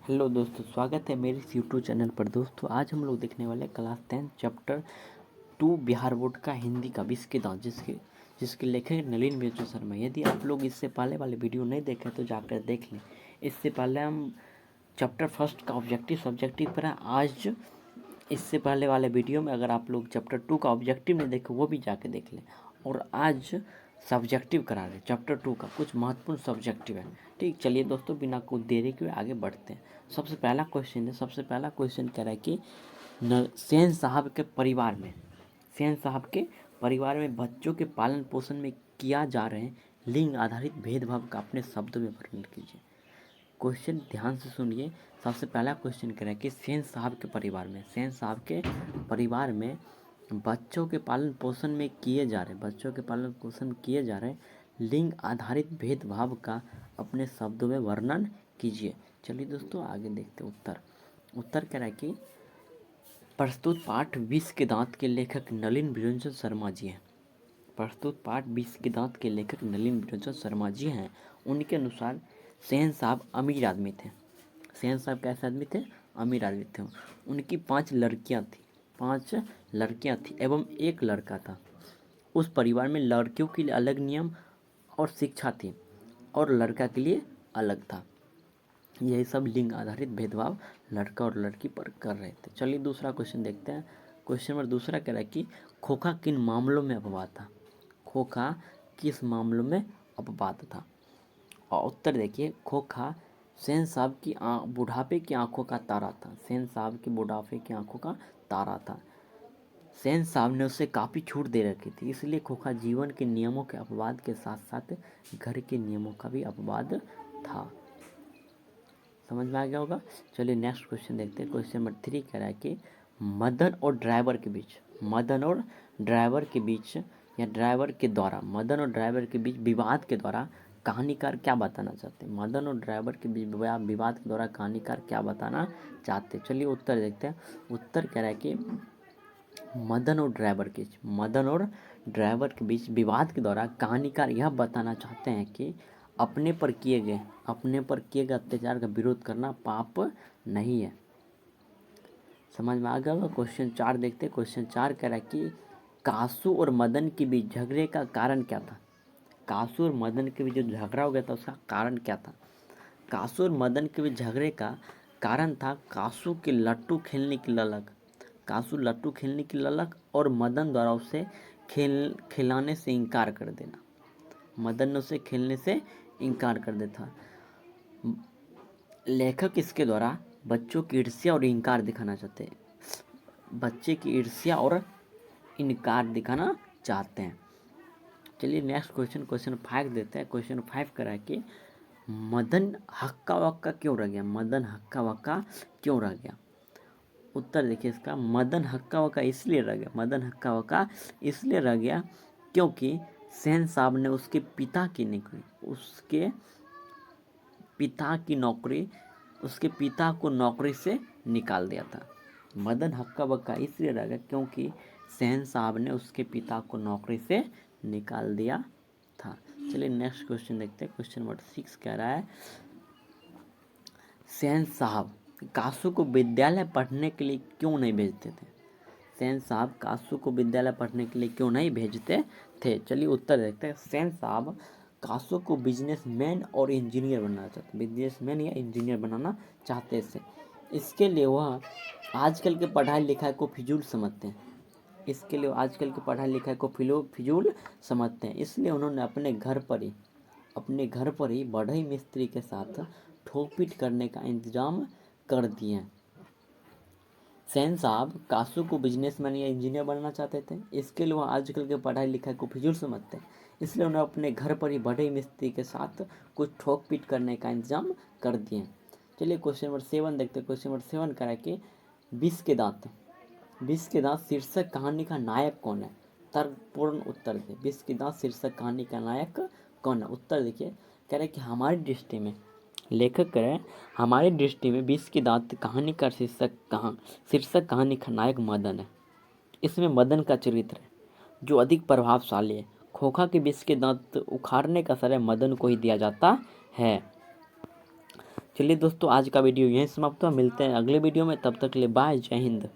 Hello दोस्तों, स्वागत है मेरे इस यूट्यूब चैनल पर। दोस्तों आज हम लोग देखने वाले क्लास 10 चैप्टर 2 बिहार बोर्ड का हिंदी का 20 के दांत जिसके लेखक नलिन बेचू शर्मा। यदि आप लोग इससे पहले वाले वीडियो नहीं देखे तो जाकर देख लें। इससे पहले हम चैप्टर फर्स्ट का ऑब्जेक्टिव सब्जेक्टिव पर है। आज इससे पहले वाले वीडियो में अगर आप लोग चैप्टर 2 का ऑब्जेक्टिव नहीं देखे वो भी जाके देख लें। और आज सब्जेक्टिव करा रहे चैप्टर 2 का, कुछ महत्वपूर्ण सब्जेक्टिव है। ठीक, चलिए दोस्तों बिना कुछ देरी के आगे बढ़ते हैं। सबसे पहला क्वेश्चन कह रहा है कि सेन साहब के परिवार में बच्चों के पालन पोषण में किया जा रहे लिंग आधारित भेदभाव का अपने शब्दों में वर्णन कीजिए। क्वेश्चन ध्यान से सुनिए। सबसे पहला क्वेश्चन कह रहा है कि सेन साहब के परिवार में बच्चों के पालन पोषण किए जा रहे लिंग आधारित भेदभाव का अपने शब्दों में वर्णन कीजिए। चलिए दोस्तों आगे देखते हैं। उत्तर कह रहा है कि प्रस्तुत पाठ 20 के दांत के लेखक नलिन बिरंजन शर्मा जी हैं। उनके अनुसार सेन साहब अमीर आदमी थे। सेन साहब कैसे आदमी थे? अमीर आदमी थे। उनकी 5 लड़कियां थी एवं एक लड़का था। उस परिवार में लड़कियों के लिए अलग नियम और शिक्षा थी और लड़का के लिए अलग था। यही सब लिंग आधारित भेदभाव लड़का और लड़की पर कर रहे थे। चलिए दूसरा क्वेश्चन देखते हैं। क्वेश्चन नंबर दूसरा कह रहा है कि खोखा किन मामलों में अपवाद था? खोखा किस मामलों में अपवाद था? और उत्तर देखिए, खोखा सेन साहब की बुढ़ापे की आंखों का तारा था। सेन साहब ने उसे काफ़ी छूट दे रखी थी, इसलिए खोखा जीवन के नियमों के अपवाद के साथ साथ घर के नियमों का भी अपवाद था। समझ में आ गया होगा। चलिए नेक्स्ट क्वेश्चन देखते हैं। क्वेश्चन नंबर 3 कह रहा है कि मदन और ड्राइवर के बीच विवाद के द्वारा कहानीकार क्या बताना चाहते हैं? चलिए उत्तर देखते हैं। उत्तर कह रहा है कि मदन और ड्राइवर के बीच विवाद के द्वारा कहानीकार यह बताना चाहते हैं कि अपने पर किए गए अत्याचार का विरोध करना पाप नहीं है। समझ में आ गया होगा। क्वेश्चन 4 देखते हैं। क्वेश्चन 4 कह रहा है कि कासू और मदन के बीच झगड़े का कारण क्या था? कासू और मदन के बीच जो झगड़ा हो गया था उसका कारण क्या था? कासू और मदन के बीच झगड़े का कारण था कासू लट्टू खेलने की ललक और मदन द्वारा उसे खिलाने से इनकार कर देना। मदन ने उसे खेलने से इनकार कर देता। लेखक इसके द्वारा बच्चों की ईर्ष्या और इनकार दिखाना चाहते हैं। चलिए नेक्स्ट क्वेश्चन 5 देते हैं। क्वेश्चन 5 कह रहा है कि मदन हक्का वक्का क्यों रह गया? उत्तर देखिए इसका, मदन हक्का वक्का इसलिए रह गया क्योंकि सेन साहब ने उसके पिता को नौकरी से निकाल दिया था। मदन हक्का बक्का इसलिए रह गया क्योंकि सेन साहब ने उसके पिता को नौकरी से निकाल दिया था। चलिए नेक्स्ट क्वेश्चन देखते हैं। क्वेश्चन नंबर 6 कह रहा है सेन साहब कासू को विद्यालय पढ़ने के लिए क्यों नहीं भेजते थे? चलिए उत्तर देखते हैं। सेन साहब कासू को बिजनेसमैन या इंजीनियर बनाना चाहते थे। इसके लिए वह आजकल के पढ़ाई लिखाई को फिजूल समझते हैं। इसलिए उन्होंने अपने घर पर ही बढ़ई मिस्त्री के साथ ठोक पीट करने का इंतजाम कर दिए। सेन साहब कासू को बिजनेसमैन या इंजीनियर बनना चाहते थे। इसके लिए वह आजकल के पढ़ाई लिखाई को फिजूल समझते हैं। इसलिए उन्होंने अपने घर पर ही बढ़ई मिस्त्री के साथ कुछ ठोक पीट करने का इंतजाम कर दिए। चलिए क्वेश्चन नंबर 7 देखते हैं। क्वेश्चन नंबर 7 कह रहा है कि 20 के दांत शीर्षक कहानी का नायक कौन है? तर्कपूर्ण उत्तर दे। 20 के दांत शीर्षक कहानी का नायक कौन है? उत्तर देखिए, कह रहे हैं कि हमारी दृष्टि में 20 के दांत कहानी का शीर्षक कहानी का नायक मदन है। इसमें मदन का चरित्र है जो अधिक प्रभावशाली है। खोखा के 20 के दांत उखाड़ने का श्रेय मदन को ही दिया जाता है। चलिए दोस्तों, आज का वीडियो यहीं समाप्त हुआ। मिलते हैं अगले वीडियो में, तब तक के लिए बाय, जय हिंद।